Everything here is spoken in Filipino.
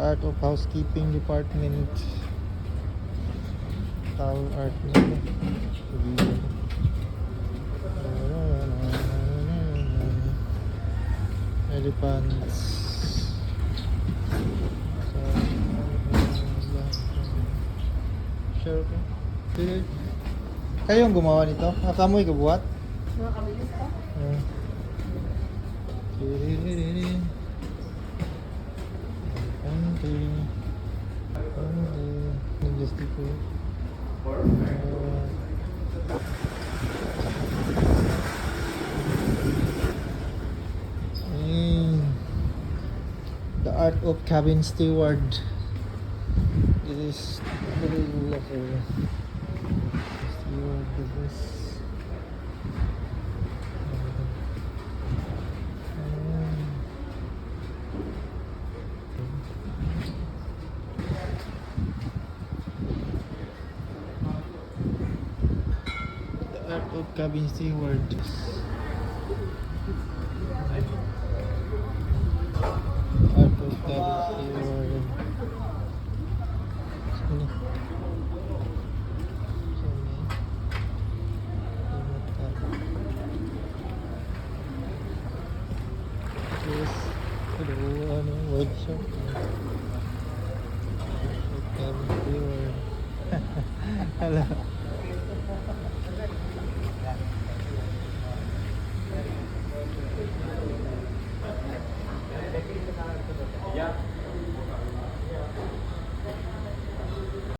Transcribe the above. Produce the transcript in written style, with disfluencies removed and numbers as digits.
Art of Housekeeping Department. Towel art nila. Elephants. Sure ko. Kayo ang gumawa nito? Kamoy ka buhat? Mga kabilis pa. Just people. The art of cabin steward. This is very lovely. Steward, this. Art of cabin steward. Art of cabin steward. Sini. Yes. Ano, workshop. Cabin steward. Hello.